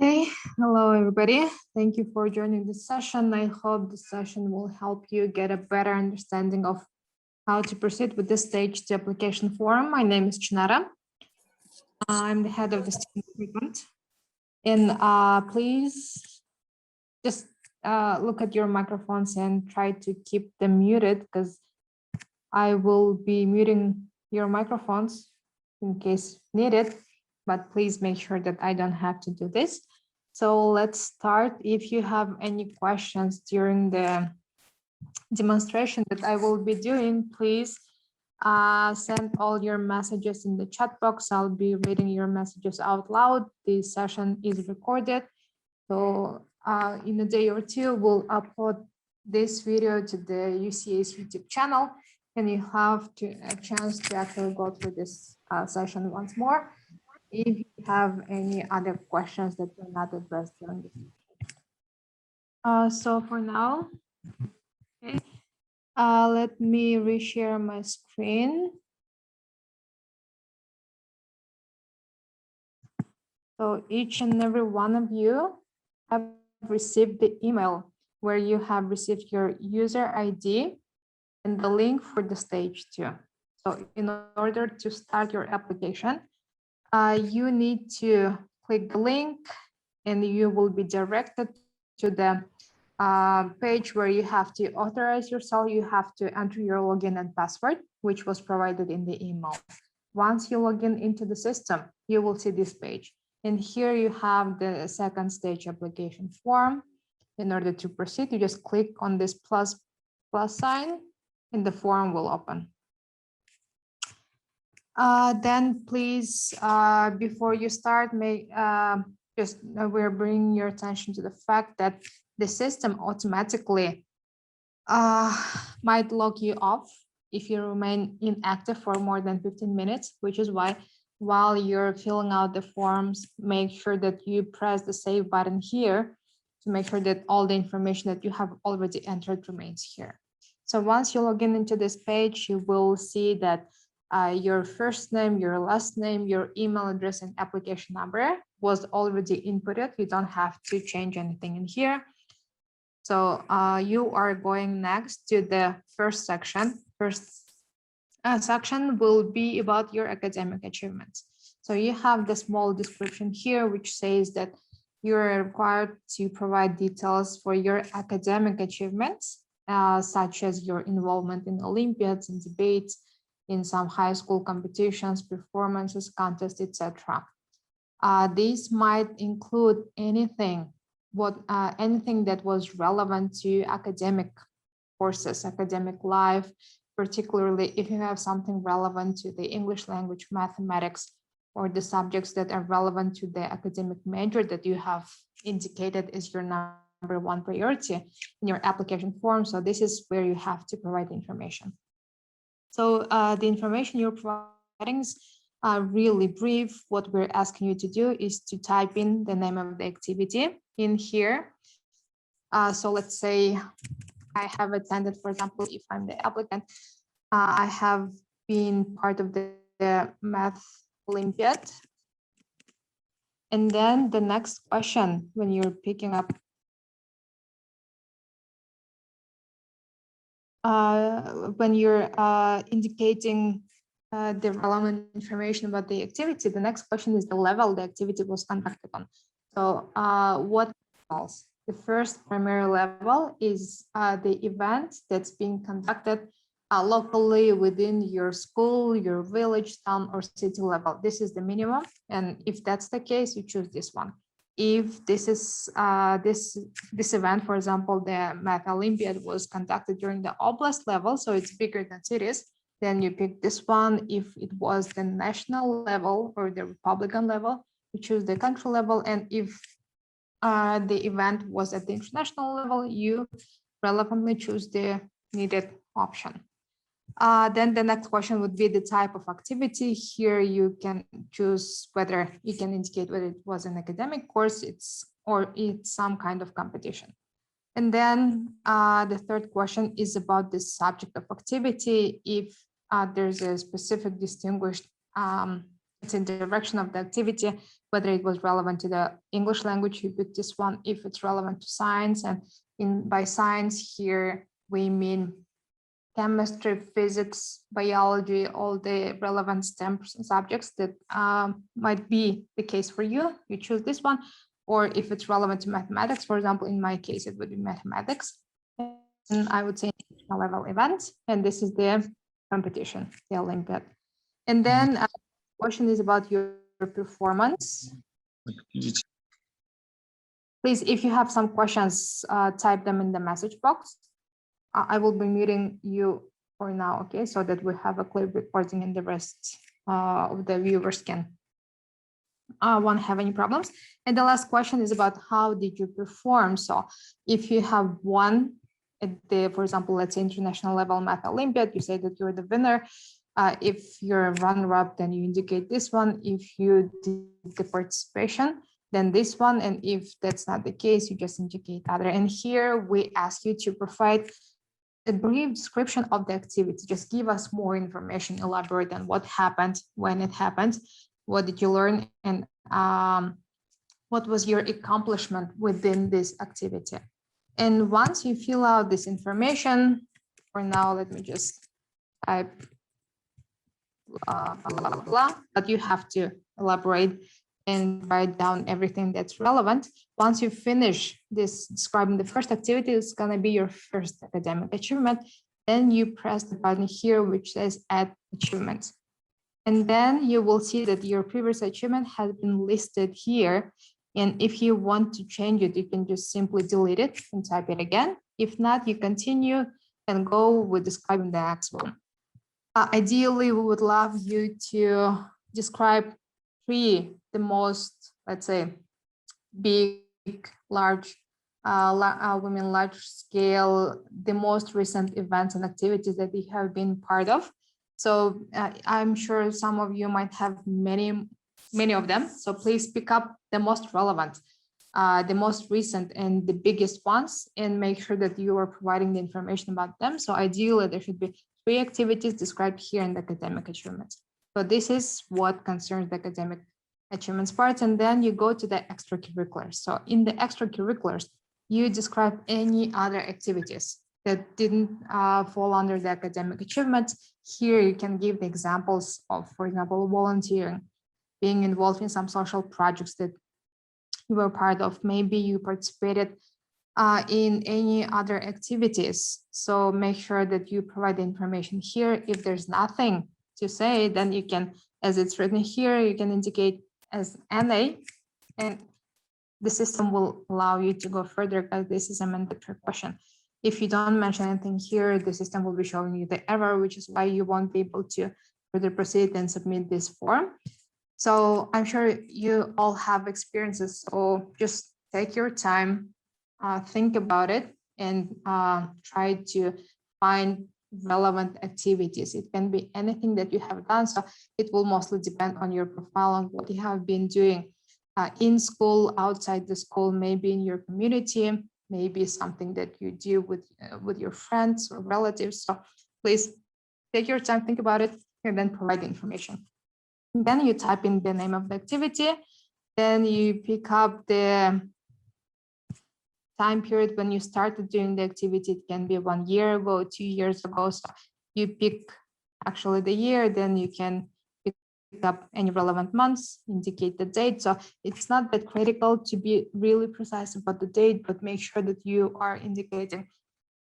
Hey, hello everybody. Thank you for joining this session. I hope this session will help you get a better understanding of how to proceed with this stage 2 application form. My name is Chinara. I'm the head of the student recruitment. And please just look at your microphones and try to keep them muted because I will be muting your microphones in case needed, but please make sure that I don't have to do this. So let's start. If you have any questions during the demonstration that I will be doing, please send all your messages in the chat box. I'll be reading your messages out loud. This session is recorded. So in a day or two, we'll upload this video to the UCA's YouTube channel, and you have a chance to actually go through this session once more if you have any other questions that were not addressed during this. So for now, okay, let me reshare my screen. So each and every one of you have received the email where you have received your user ID and the link for the stage 2. So in order to start your application, you need to click the link and you will be directed to the page where you have to authorize yourself. You have to enter your login and password, which was provided in the email. Once you log in into the system, you will see this page. And here you have the second stage application form. In order to proceed, you just click on this plus sign and the form will open. Then please, before you start, we're bringing your attention to the fact that the system automatically might log you off if you remain inactive for more than 15 minutes, which is why while you're filling out the forms, make sure that you press the save button here to make sure that all the information that you have already entered remains here. So once you log in into this page, you will see that your first name, your last name, your email address, and application number was already inputted. You don't have to change anything in here. So you are going next to the first section. First section will be about your academic achievements. So you have the small description here, which says that you're required to provide details for your academic achievements, such as your involvement in Olympiads and debates, in some high school competitions, performances, contests, etc. These might include anything that was relevant to academic courses, academic life, particularly if you have something relevant to the English language, mathematics, or the subjects that are relevant to the academic major that you have indicated as your number one priority in your application form. So this is where you have to provide information. So the information you're providing is really brief. What we're asking you to do is to type in the name of the activity in here. So let's say I have attended, for example, if I'm the applicant, I have been part of the math Olympiad. And then the next question, when you're picking up, when you're indicating the relevant information about the activity, the next question is the level the activity was conducted on. So what else? The first primary level is the event that's being conducted locally within your school, your village, town, or city level. This is the minimum. And if that's the case, you choose this one. If this is this event, for example, the Math Olympiad was conducted during the oblast level, so it's bigger than cities, then you pick this one. If it was the national level or the Republican level, you choose the country level. And if the event was at the international level, you relevantly choose the needed option. Then the next question would be the type of activity. Here you can choose whether you can indicate whether it was an academic course, it's some kind of competition. And then the third question is about the subject of activity. If there's a specific distinguished it's in the direction of the activity, whether it was relevant to the English language, you pick this one. If it's relevant to science, and by science here, we mean chemistry, physics, biology, all the relevant STEM subjects that might be the case for you, you choose this one. Or if it's relevant to mathematics, for example, in my case, it would be mathematics. And I would say international level event, and this is the competition, the Olympiad. And then the question is about your performance. Please, if you have some questions, type them in the message box. I will be muting you for now, okay, so that we have a clear recording and the rest of the viewers can won't have any problems. And the last question is about how did you perform? So if you have won at the, for example, let's say international level math Olympiad, you say that you're the winner. If you're a runner-up, then you indicate this one. If you did the participation, then this one. And if that's not the case, you just indicate other. And here we ask you to provide a brief description of the activity. Just give us more information, elaborate on what happened, when it happened, what did you learn, and what was your accomplishment within this activity. And once you fill out this information, for now, let me just type blah, blah, blah, blah, but you have to elaborate and write down everything that's relevant. Once you finish this describing the first activity, it's going to be your first academic achievement. Then you press the button here, which says add achievements. And then you will see that your previous achievement has been listed here. And if you want to change it, you can just simply delete it and type it again. If not, you continue and go with describing the next one. Ideally, we would love you to describe the most, let's say, big, large, women, large scale, the most recent events and activities that you have been part of. So I'm sure some of you might have many of them. So please pick up the most relevant, the most recent and the biggest ones, and make sure that you are providing the information about them. So ideally, there should be 3 activities described here in the academic achievements. So this is what concerns the academic achievements part. And then you go to the extracurriculars. So in the extracurriculars, you describe any other activities that didn't fall under the academic achievements. Here you can give the examples of, for example, volunteering, being involved in some social projects that you were part of. Maybe you participated in any other activities. So make sure that you provide the information here. If there's nothing to say, then you can, as it's written here, you can indicate as NA, and the system will allow you to go further because this is a mandatory question. If you don't mention anything here, the system will be showing you the error, which is why you won't be able to further proceed and submit this form. So I'm sure you all have experiences, so just take your time, think about it, and try to find relevant activities. It can be anything that you have done, so it will mostly depend on your profile and what you have been doing in school, outside the school, maybe in your community, maybe something that you do with your friends or relatives. So please take your time, think about it, and then provide the information. And then you type in the name of the activity, then you pick up the time period when you started doing the activity. It can be 1 year ago, 2 years ago. So you pick actually the year, then you can pick up any relevant months, indicate the date. So it's not that critical to be really precise about the date, but make sure that you are indicating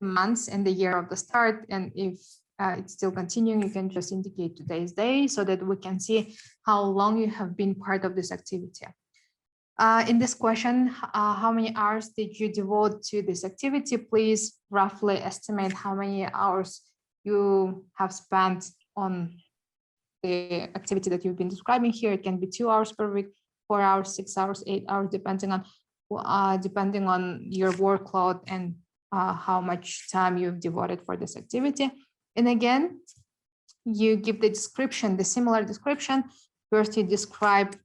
months and the year of the start. And if it's still continuing, you can just indicate today's day so that we can see how long you have been part of this activity. In this question, how many hours did you devote to this activity? Please roughly estimate how many hours you have spent on the activity that you've been describing here. It can be 2 hours per week, 4 hours, 6 hours, 8 hours, depending on your workload and how much time you've devoted for this activity. And again, you give the description, the similar description. First, you describe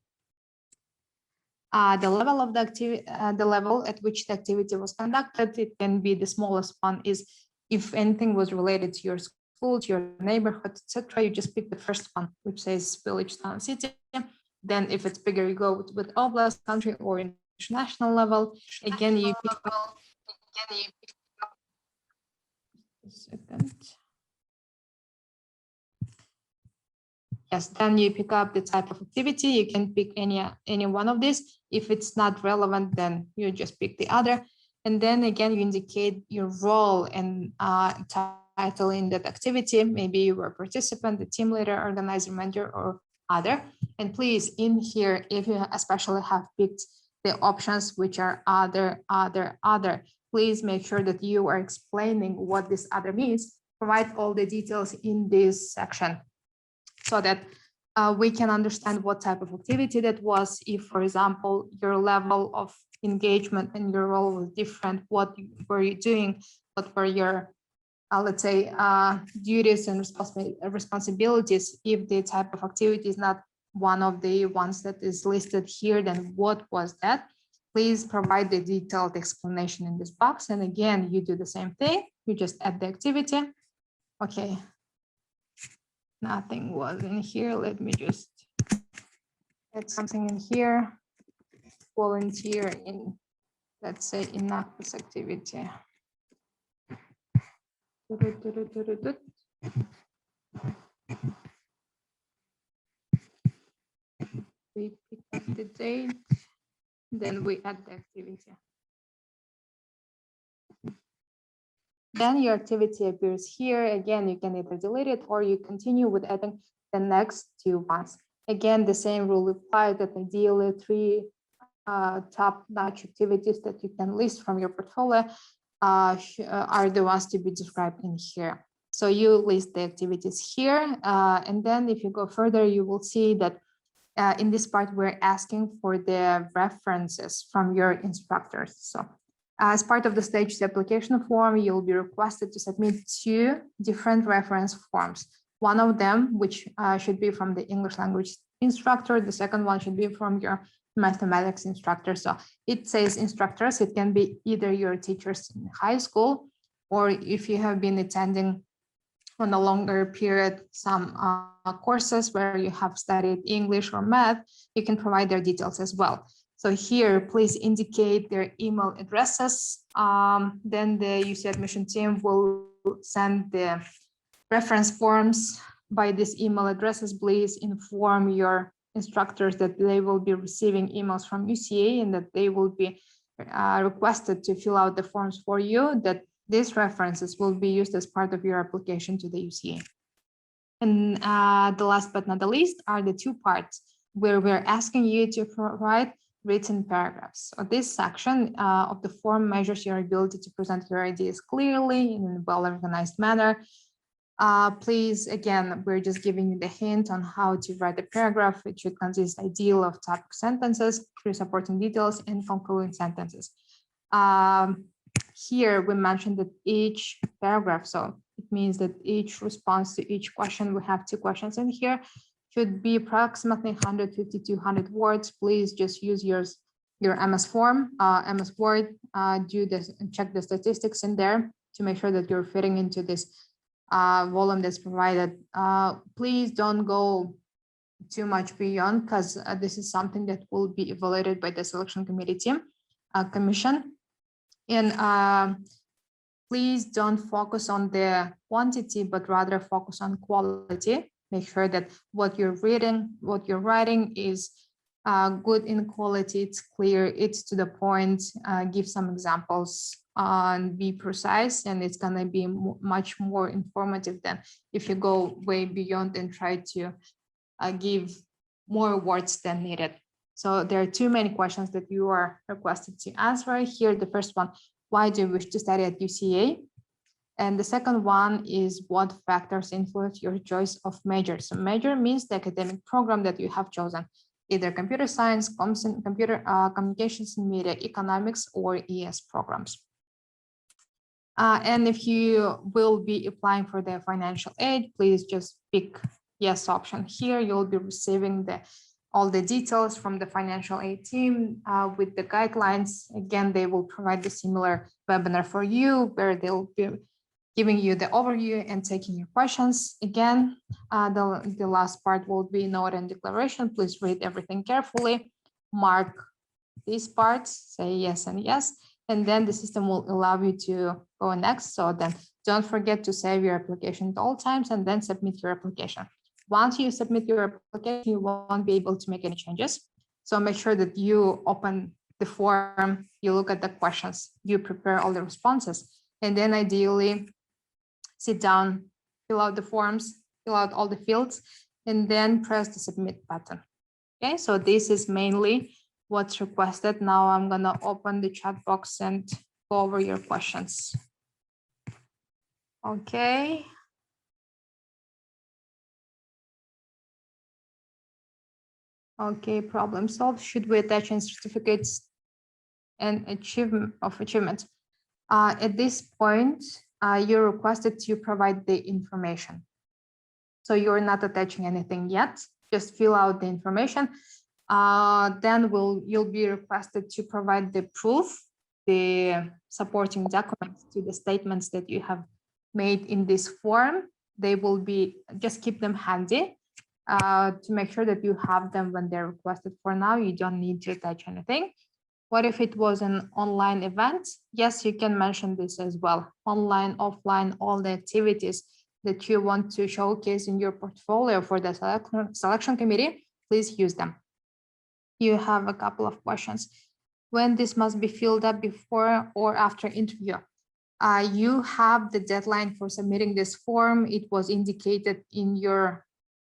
the level of the activity, the level at which the activity was conducted. It can be the smallest one is if anything was related to your school, to your neighborhood, etc. You just pick the first one, which says village, town, city. Then if it's bigger, you go with oblast, country, or international level. Again, you pick up. A second. Yes, then you pick up the type of activity. You can pick any one of these. If it's not relevant, then you just pick the other. And then again, you indicate your role and title in that activity. Maybe you were a participant, the team leader, organizer, mentor, or other. And please, in here, if you especially have picked the options which are other, please make sure that you are explaining what this other means. Provide all the details in this section, so that we can understand what type of activity that was. If, for example, your level of engagement and your role was different, what were you doing? What were your, let's say, duties and responsibilities? If the type of activity is not one of the ones that is listed here, then what was that? Please provide the detailed explanation in this box. And again, you do the same thing. You just add the activity. Okay. Nothing was in here. Let me just add something in here. Volunteer in, let's say, innocuous activity. We pick up the date, then we add the activity. Then your activity appears here. Again, you can either delete it or you continue with adding the next two ones. Again, the same rule applies, that ideally 3 top-notch activities that you can list from your portfolio are the ones to be described in here. So you list the activities here. And then if you go further, you will see that in this part, we're asking for the references from your instructors. So as part of the staged application form, you'll be requested to submit 2 different reference forms. One of them, which should be from the English language instructor. The second one should be from your mathematics instructor. So it says instructors. It can be either your teachers in high school, or if you have been attending on a longer period some courses where you have studied English or math, you can provide their details as well. So here, please indicate their email addresses. Then the UCA admission team will send the reference forms by these email addresses. Please inform your instructors that they will be receiving emails from UCA and that they will be requested to fill out the forms for you, that these references will be used as part of your application to the UCA. And the last but not the least are the 2 parts where we're asking you to provide written paragraphs. So this section of the form measures your ability to present your ideas clearly in a well-organized manner. Please, again, we're just giving you the hint on how to write a paragraph. It should consist ideal of topic sentences, 3 supporting details, and concluding sentences. Here we mentioned that each paragraph, so it means that each response to each question, we have 2 questions in here, should be approximately 150 to 200 words. Please just use your MS form, MS Word, do this and check the statistics in there to make sure that you're fitting into this volume that's provided. Please don't go too much beyond, because this is something that will be evaluated by the selection committee team, commission. And please don't focus on the quantity, but rather focus on quality. Make sure that what you're reading, what you're writing is good in quality, it's clear, it's to the point, give some examples, and be precise, and it's going to be much more informative than if you go way beyond and try to give more words than needed. So there are 2 main questions that you are requested to answer here. The first one, why do you wish to study at UCA? And the second one is, what factors influence your choice of major? So major means the academic program that you have chosen, either computer science, computer communications and media, economics, or ES programs. And if you will be applying for the financial aid, please just pick yes option here. You'll be receiving all the details from the financial aid team with the guidelines. Again, they will provide the similar webinar for you where they'll be giving you the overview and taking your questions. Again, the last part will be note and declaration. Please read everything carefully, mark these parts, say yes and yes, and then the system will allow you to go next. So then don't forget to save your application at all times and then submit your application. Once you submit your application, you won't be able to make any changes. So make sure that you open the form, you look at the questions, you prepare all the responses, and then ideally sit down, fill out the forms, fill out all the fields, and then press the submit button. Okay, so this is mainly what's requested. Now I'm gonna open the chat box and go over your questions. Okay. Okay, problem solved. Should we attach any certificates and achievement? At this point, you're requested to provide the information. So you're not attaching anything yet. Just fill out the information. Then you'll be requested to provide the proof, the supporting documents to the statements that you have made in this form. They will be, just keep them handy to make sure that you have them when they're requested. For now, you don't need to attach anything. What if it was an online event? Yes, you can mention this as well. Online, offline, all the activities that you want to showcase in your portfolio for the selection committee, please use them. You have a couple of questions. When this must be filled up before or after interview? You have the deadline for submitting this form. It was indicated in the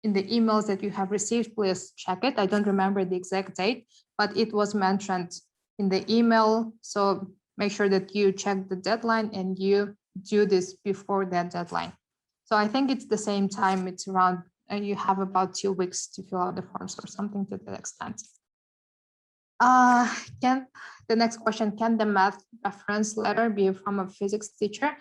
emails that you have received. Please check it. I don't remember the exact date, but it was mentioned in the email. So make sure that you check the deadline and you do this before that deadline. So I think it's the same time. It's around, you have about 2 weeks to fill out the forms or something to that extent. The next question, can the math reference letter be from a physics teacher?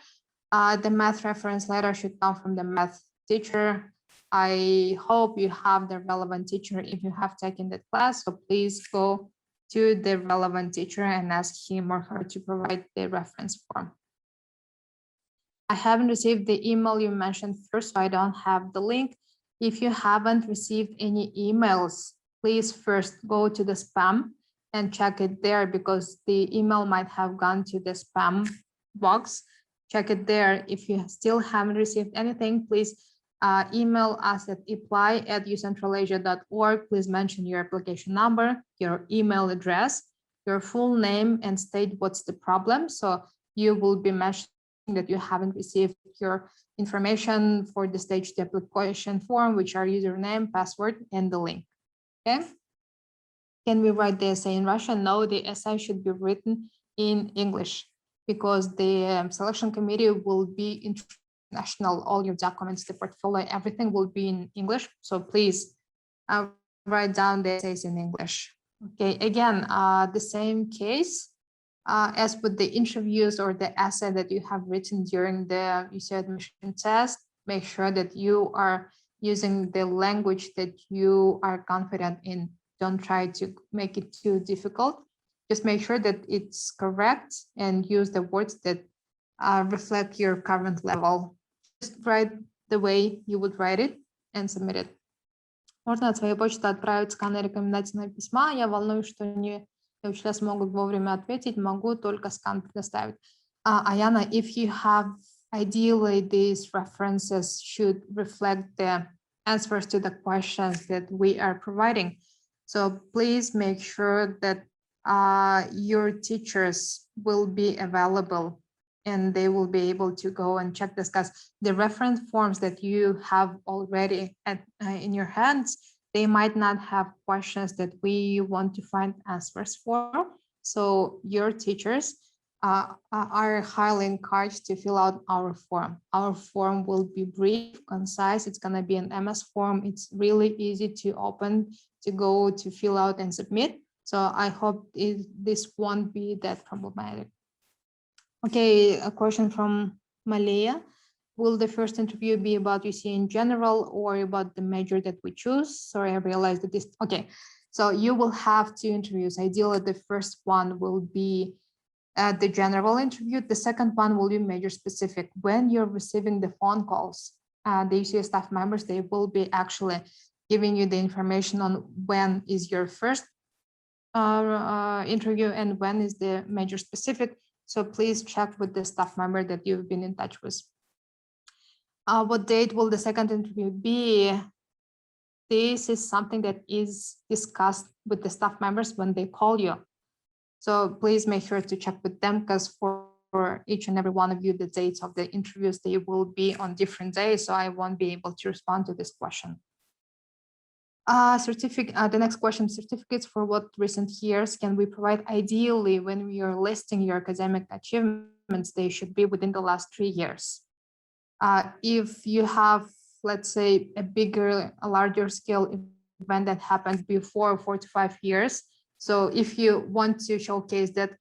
The math reference letter should come from the math teacher. I hope you have the relevant teacher if you have taken that class. So please go to the relevant teacher and ask him or her to provide the reference form. I haven't received the email you mentioned first, so I don't have the link. If you haven't received any emails, please first go to the spam and check it there, because the email might have gone to the spam box. Check it there. If you still haven't received anything, please email us at apply@ucentralasia.org. Please mention your application number, your email address, your full name, and state what's the problem. So you will be mentioning that you haven't received your information for the stage 2 application form, which are username, password, and the link. Okay. Can we write the essay in Russian? No, the essay should be written in English, because the selection committee will be international. All your documents, the portfolio, everything will be in English. So please write down the essays in English. Okay, again, the same case as with the interviews or the essay that you have written during the UCA admission test. Make sure that you are using the language that you are confident in. Don't try to make it too difficult. Just make sure that it's correct and use the words that reflect your current level. Just write the way you would write it and submit it. Можно от своей почты отправить сканы рекомендательного письма. Я волнуюсь, что не учителя смогут вовремя ответить. Могу только скан предоставить. Ayana, if you have, ideally, these references should reflect the answers to the questions that we are providing. So please make sure that your teachers will be available and they will be able to go and check this, because the reference forms that you have already in your hands, they might not have questions that we want to find answers for. So your teachers are highly encouraged to fill out our form. Our form will be brief, concise. It's going to be an MS form. It's really easy to open, to go, to fill out and submit. So I hope this won't be that problematic. Okay, a question from Malaya. Will the first interview be about UCA in general or about the major that we choose? Sorry, I realized that this, okay. So you will have 2 interviews. Ideally, the first one will be the general interview. The second one will be major specific. When you're receiving the phone calls, the UCA staff members, they will be actually giving you the information on when is your first interview and when is the major specific. So please check with the staff member that you've been in touch with. What date will the second interview be? This is something that is discussed with the staff members when they call you. So please make sure to check with them, because for each and every one of you, the dates of the interviews, they will be on different days. So I won't be able to respond to this question. The next question, certificates for what recent years can we provide? Ideally, when we are listing your academic achievements, they should be within the last 3 years. If you have, let's say, a larger scale event that happened before 4 to 5 years, so if you want to showcase that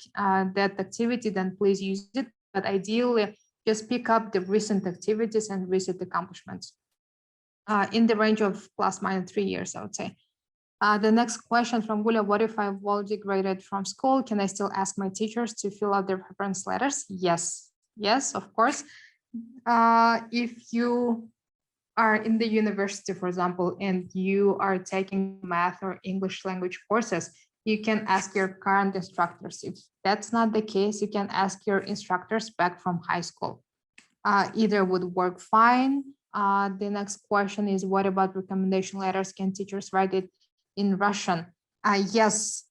that activity, then please use it. But ideally, just pick up the recent activities and recent accomplishments in the range of ±3 years, I would say. The next question from Gula: what if I've already graduated from school? Can I still ask my teachers to fill out their preference letters? Yes, yes, of course. If you are in the university, for example, and you are taking math or English language courses, you can ask your current instructors. If that's not the case, you can ask your instructors back from high school. Either would work fine. The next question is, what about recommendation letters? Can teachers write it in Russian? Yes,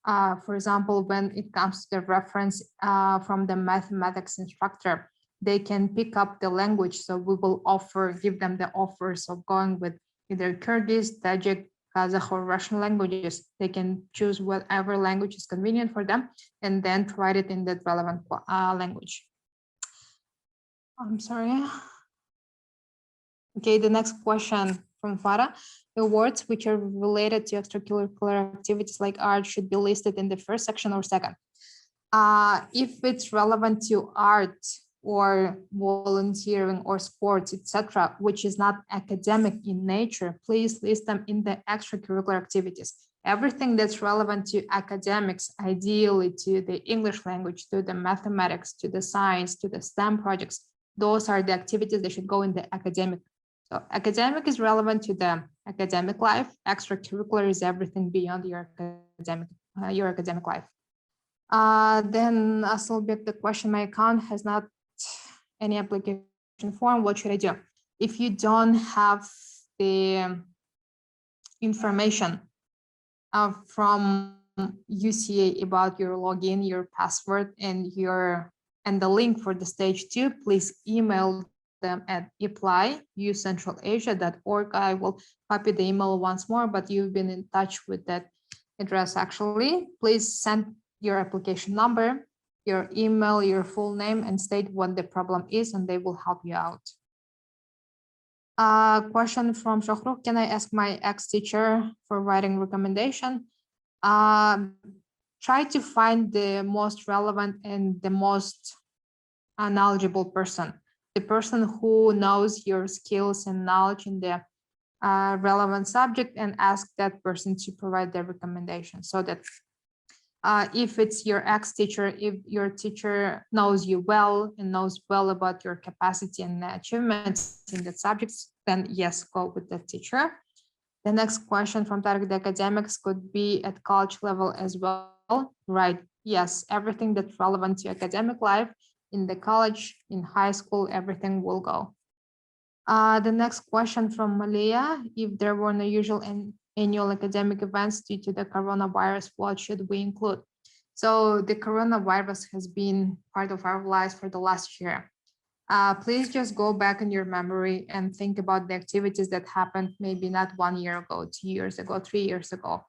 for example, when it comes to the reference from the mathematics instructor, they can pick up the language. So we will give them the offers of going with either Kyrgyz, Tajik, Kazakh, or Russian languages. They can choose whatever language is convenient for them and then write it in that relevant language. I'm sorry. Okay, the next question from Farah. The words which are related to extracurricular activities like art should be listed in the first section or second. If it's relevant to art or volunteering or sports, etc., which is not academic in nature, please list them in the extracurricular activities. Everything that's relevant to academics, ideally to the English language, to the mathematics, to the science, to the STEM projects, those are the activities that should go in the academic. So academic is relevant to the academic life. Extracurricular is everything beyond your academic life. Then Asalbek, the question, my account has not any application form. What should I do? If you don't have the information from UCA about your login, your password, and the link for the stage 2, please email them at apply@ucentralasia.org. I will copy the email once more, but you've been in touch with that address actually. Please send your application number, your email, your full name, and state what the problem is, and they will help you out. Question from Shohrukh: can I ask my ex-teacher for writing recommendation? Try to find the most relevant and the most knowledgeable person, the person who knows your skills and knowledge in the relevant subject, and ask that person to provide the recommendation, so that if it's your ex-teacher, if your teacher knows you well and knows well about your capacity and achievements in the subjects, then yes, go with the teacher. The next question from Tarek: the academics could be at college level as well, right? Yes, everything that's relevant to academic life in the college, in high school, everything will go. The next question from Malia: if there were no usual annual academic events due to the coronavirus, what should we include? So the coronavirus has been part of our lives for the last year. Please just go back in your memory and think about the activities that happened maybe not 1 year ago, 2 years ago, 3 years ago.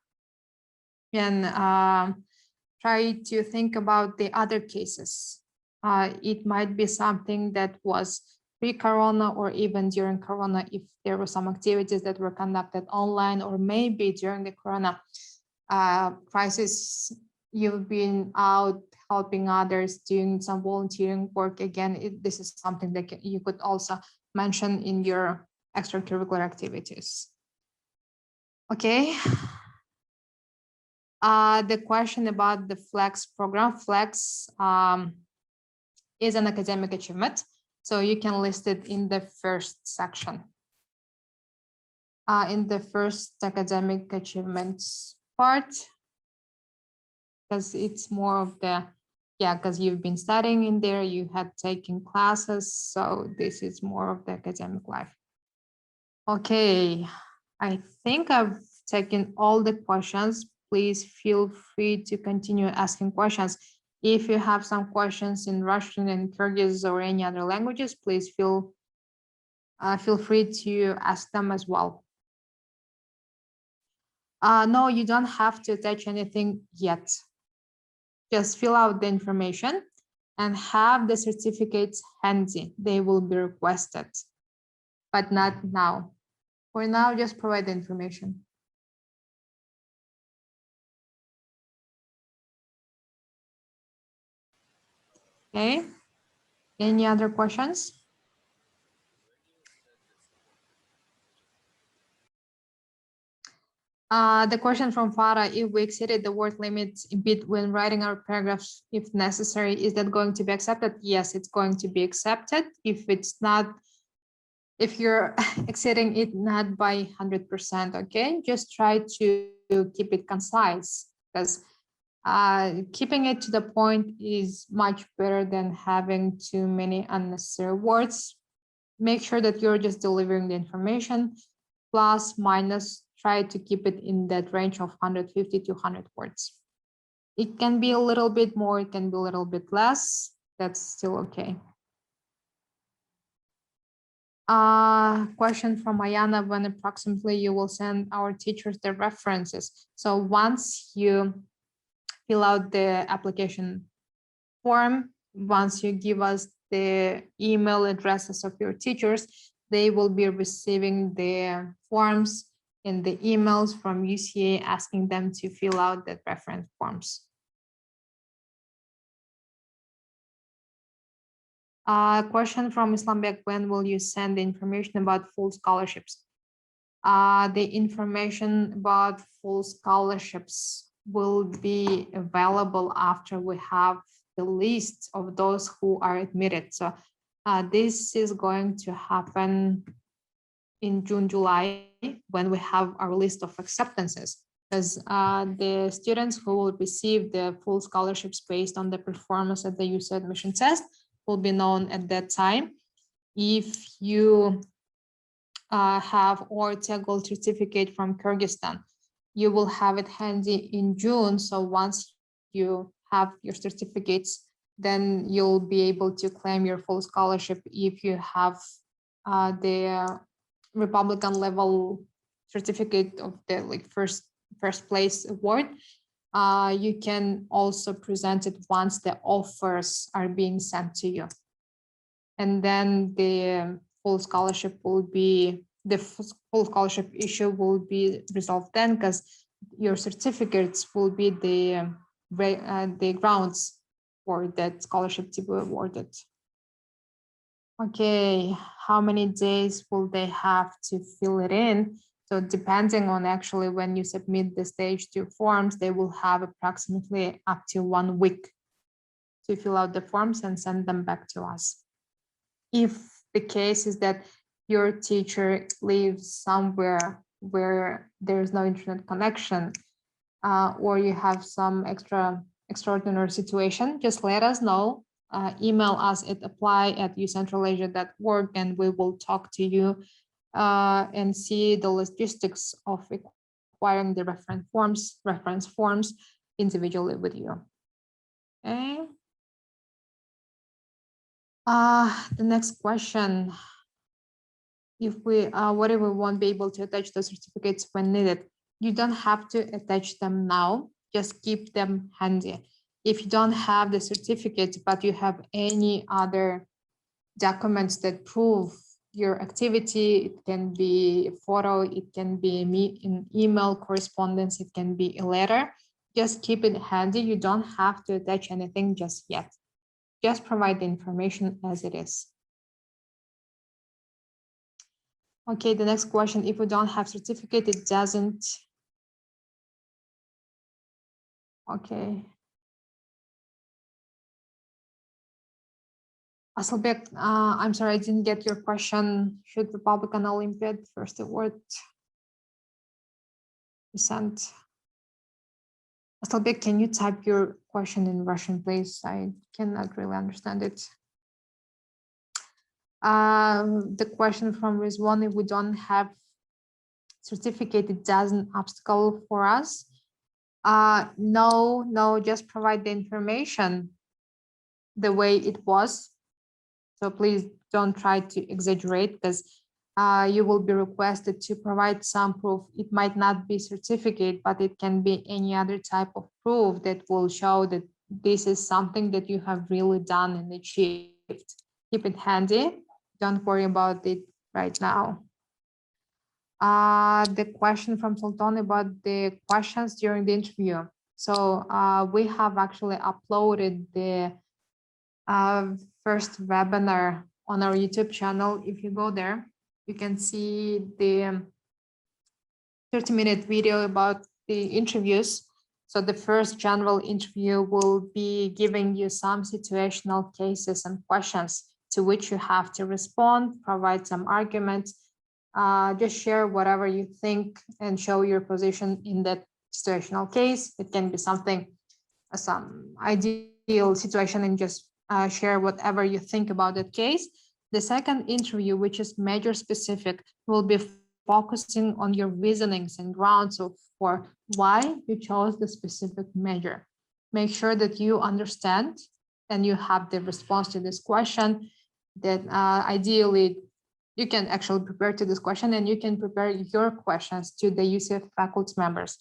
And try to think about the other cases. It might be something that was pre-corona or even during corona, if there were some activities that were conducted online, or maybe during the corona crisis, you've been out helping others, doing some volunteering work. Again, this is something that you could also mention in your extracurricular activities. Okay. The question about the Flex program. Flex is an academic achievement. So you can list it in the first section. In the first academic achievements part, because it's more of the, yeah, because you've been studying in there, you had taken classes, so this is more of the academic life. Okay, I think I've taken all the questions. Please feel free to continue asking questions. If you have some questions in Russian and Kyrgyz or any other languages, please feel free to ask them as well. No, you don't have to attach anything yet. Just fill out the information and have the certificates handy. They will be requested, but not now. For now, just provide the information. Okay, any other questions? The question from Farah, if we exceeded the word limit a bit when writing our paragraphs, if necessary, is that going to be accepted? Yes, it's going to be accepted. If it's not, if you're exceeding it not by 100%, okay, just try to keep it concise, because keeping it to the point is much better than having too many unnecessary words. Make sure that you're just delivering the information, plus, minus, try to keep it in that range of 150 to 100 words. It can be a little bit more, it can be a little bit less, that's still okay. Question from Ayana, when approximately you will send our teachers the references. So once you fill out the application form, once you give us the email addresses of your teachers, they will be receiving the forms and the emails from UCA asking them to fill out the reference forms. Question from Islambek, when will you send the information about full scholarships? The information about full scholarships will be available after we have the list of those who are admitted. So this is going to happen in June, July, when we have our list of acceptances, because the students who will receive the full scholarships based on the performance at the UCA admission test will be known at that time. If you have ORTA gold certificate from Kyrgyzstan, you will have it handy in June. So once you have your certificates, then you'll be able to claim your full scholarship if you have the Republican level certificate of the like first place award. You can also present it once the offers are being sent to you. And then the full scholarship will be, the full scholarship issue will be resolved then, because your certificates will be the grounds for that scholarship to be awarded. Okay, how many days will they have to fill it in? So depending on actually when you submit the stage 2 forms, they will have approximately up to 1 week to fill out the forms and send them back to us. If the case is that your teacher lives somewhere where there is no internet connection, or you have some extraordinary situation, just let us know. Email us at apply@ucentralasia.org, and we will talk to you and see the logistics of acquiring the reference forms individually with you. Okay. The next question. What if we won't be able to attach the certificates when needed? You don't have to attach them now, just keep them handy. If you don't have the certificate, but you have any other documents that prove your activity, it can be a photo, it can be an email correspondence, it can be a letter, just keep it handy. You don't have to attach anything just yet. Just provide the information as it is. Okay, the next question, if we don't have certificate, it doesn't. Okay. Asılbek, I'm sorry, I didn't get your question. Should Republican Olympiad first award be sent? Asılbek, can you type your question in Russian, please? I cannot really understand it. The question from Rizwan, if we don't have certificate, it doesn't obstacle for us. No, just provide the information the way it was. So please don't try to exaggerate, because you will be requested to provide some proof. It might not be certificate, but it can be any other type of proof that will show that this is something that you have really done and achieved. Keep it handy. Don't worry about it right now. The question from Sultan about the questions during the interview. So we have actually uploaded the first webinar on our YouTube channel. If you go there, you can see the 30-minute video about the interviews. So the first general interview will be giving you some situational cases and questions to which you have to respond, provide some arguments, just share whatever you think and show your position in that situational case. It can be something, some ideal situation, and just share whatever you think about that case. The second interview, which is major specific, will be focusing on your reasonings and grounds for why you chose the specific measure. Make sure that you understand and you have the response to this question, that ideally you can actually prepare to this question, and you can prepare your questions to the UCA faculty members.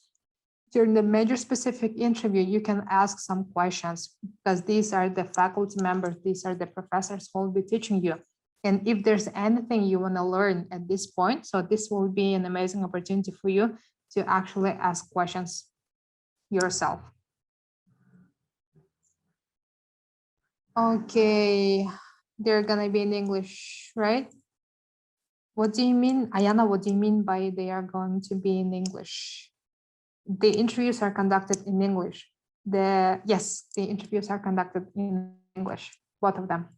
During the major specific interview, you can ask some questions, because these are the faculty members, these are the professors who will be teaching you. And if there's anything you want to learn at this point, so this will be an amazing opportunity for you to actually ask questions yourself. Okay, they're gonna be in English, right? What do you mean, Ayana, what do you mean by they are going to be in English? The interviews are conducted in English. Yes, the interviews are conducted in English, both of them.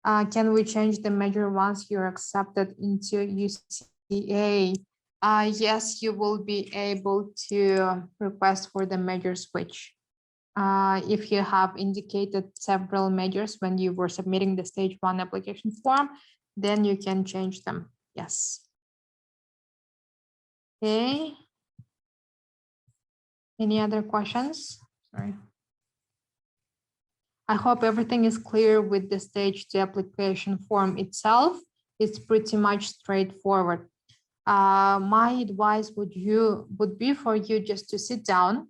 Can we change the major once you're accepted into UCA? Yes, you will be able to request for the major switch. If you have indicated several majors when you were submitting the stage 1 application form, then you can change them. Yes. Okay. Any other questions? Sorry. I hope everything is clear with the stage 2 application form itself. It's pretty much straightforward. My advice would be for you just to sit down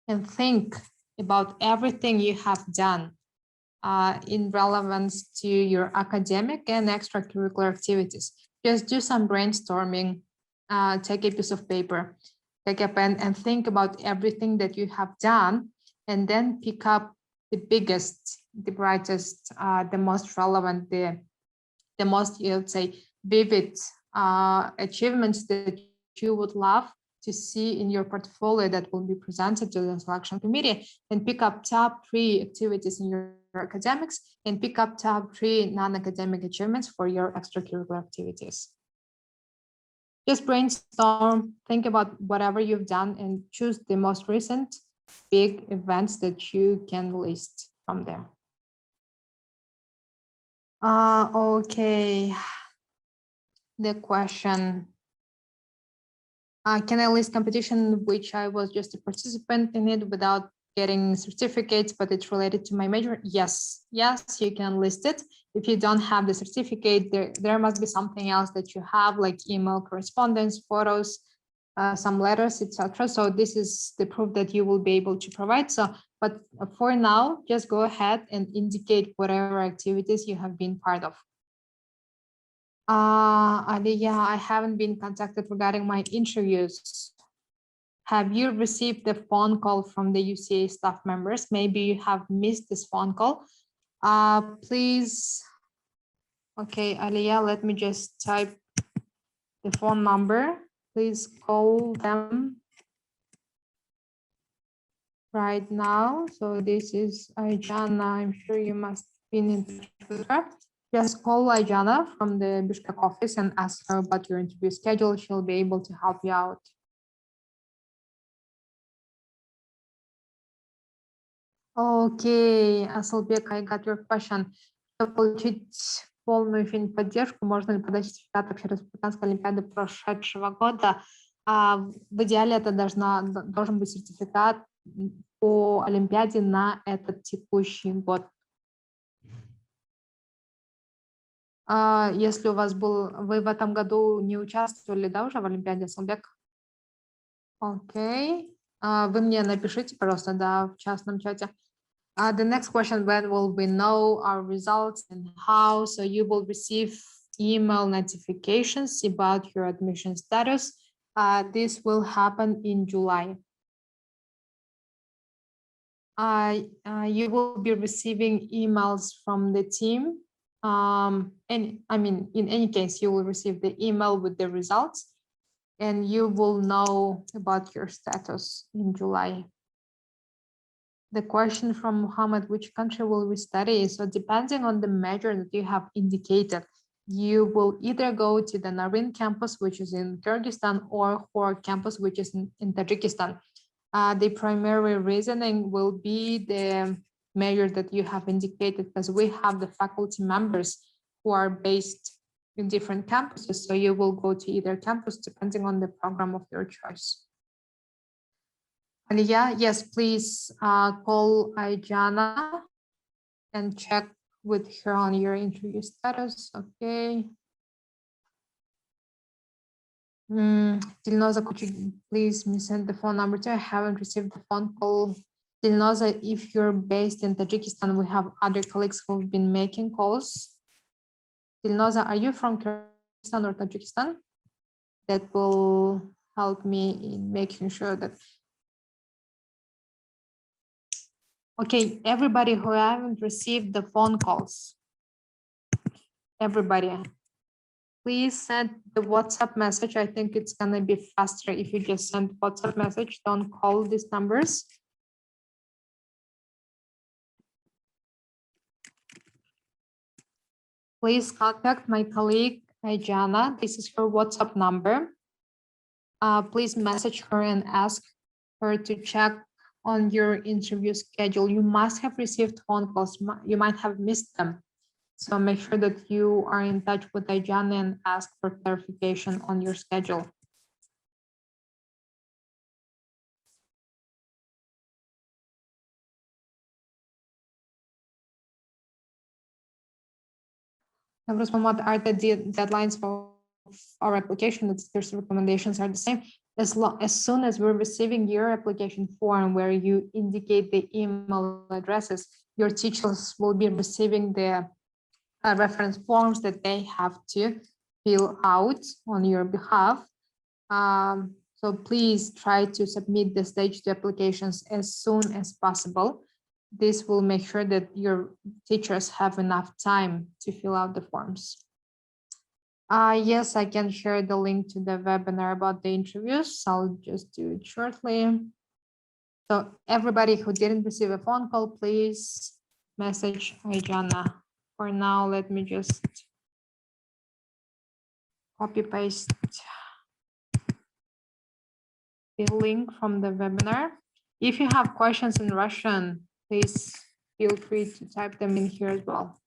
and think about everything you have done in relevance to your academic and extracurricular activities. Just do some brainstorming, take a piece of paper, take a pen, and think about everything that you have done, and then pick up the biggest, the brightest, the most relevant, the most, let's say, vivid achievements that you would love to see in your portfolio that will be presented to the selection committee, and pick up top 3 activities in your academics, and pick up top 3 non-academic achievements for your extracurricular activities. Just brainstorm, think about whatever you've done, and choose the most recent big events that you can list from there. Okay, the question. Can I list competition which I was just a participant in it without getting certificates, but it's related to my major? Yes, you can list it. If you don't have the certificate, there must be something else that you have, like email correspondence, photos, some letters, etc. So this is the proof that you will be able to provide. So, but for now, just go ahead and indicate whatever activities you have been part of. Yeah, I haven't been contacted regarding my interviews. Have you received the phone call from the UCA staff members? Maybe you have missed this phone call. Please. Okay, Aliyah, let me just type the phone number. Please call them right now. So this is Ayjana. I'm sure you must be in touch with her. Just call Ayjana from the Bishkek office and ask her about your interview schedule. She'll be able to help you out. Okay, Асылбек, I got your question. Чтобы получить полную финподдержку, можно ли подать сертификат Общереспубликанской олимпиады прошедшего года? В идеале это должен быть сертификат по олимпиаде на этот текущий год. Если у вас вы в этом году не участвовали, да, уже в олимпиаде, Асылбек? Окей. Вы мне напишите, пожалуйста, да, в частном чате. The next question, when will we know our results and how? So you will receive email notifications about your admission status. This will happen in July. You will be receiving emails from the team. And I mean, in any case, you will receive the email with the results and you will know about your status in July. The question from Muhammad, which country will we study? So depending on the major that you have indicated, you will either go to the Narin campus, which is in Kyrgyzstan, or Khor campus, which is in Tajikistan. The primary reasoning will be the major that you have indicated, because we have the faculty members who are based in different campuses. So you will go to either campus depending on the program of your choice. Aliya, yes, please call Ayjana and check with her on your interview status. Okay. Dilnoza, could you please me send the phone number too? I haven't received the phone call. Dilnoza, if you're based in Tajikistan, we have other colleagues who've been making calls. Dilnoza, are you from Kyrgyzstan or Tajikistan? That will help me in making sure that. Okay, everybody who haven't received the phone calls, everybody, please send the WhatsApp message. I think it's gonna be faster if you just send WhatsApp message, don't call these numbers. Please contact my colleague, Ayjana. This is her WhatsApp number. Please message her and ask her to check on your interview schedule. You must have received phone calls. You might have missed them. So make sure that you are in touch with Ayjana and ask for clarification on your schedule. What are the deadlines for our application? The teacher's recommendations are the same. As soon as we're receiving your application form where you indicate the email addresses, your teachers will be receiving the reference forms that they have to fill out on your behalf. So please try to submit the stage 2 applications as soon as possible. This will make sure that your teachers have enough time to fill out the forms. Yes, I can share the link to the webinar about the interviews. I'll just do it shortly. So everybody who didn't receive a phone call, please message Ayjana. For now, let me just copy paste the link from the webinar. If you have questions in Russian, please feel free to type them in here as well.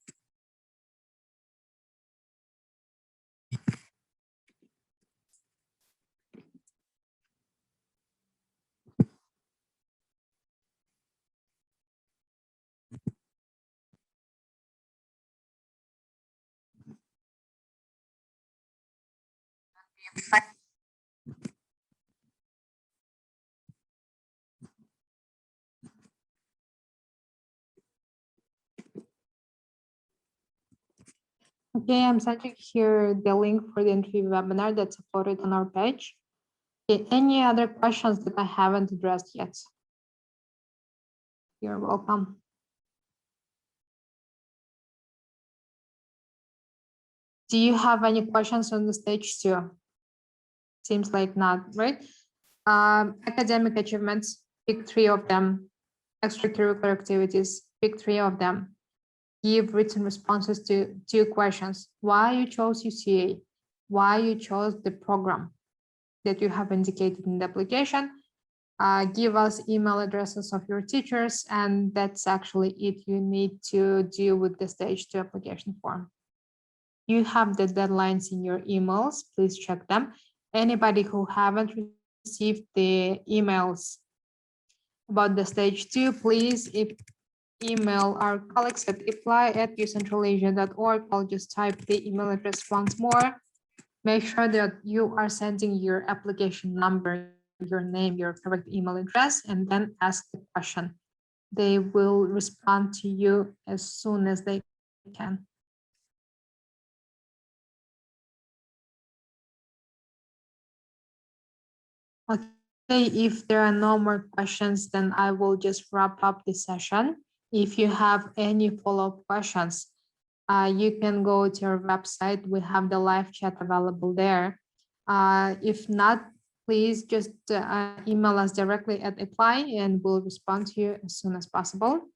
Okay, I'm sending here the link for the interview webinar that's uploaded on our page. Okay, any other questions that I haven't addressed yet? You're welcome. Do you have any questions on the stage 2? Seems like not, right? Academic achievements, pick 3 of them. extracurricular activities, pick 3 of them. Give written responses to 2 questions. Why you chose UCA? Why you chose the program that you have indicated in the application? Give us email addresses of your teachers, and that's actually it you need to do with the stage 2 application form. You have the deadlines in your emails, please check them. Anybody who haven't received the emails about the stage 2, please email our colleagues at apply@ucentralasia.org. I'll just type the email address once more. Make sure that you are sending your application number, your name, your correct email address, and then ask the question. They will respond to you as soon as they can. Okay, if there are no more questions, then I will just wrap up the session. If you have any follow-up questions, you can go to our website. We have the live chat available there. If not, please just email us directly at apply and we'll respond to you as soon as possible.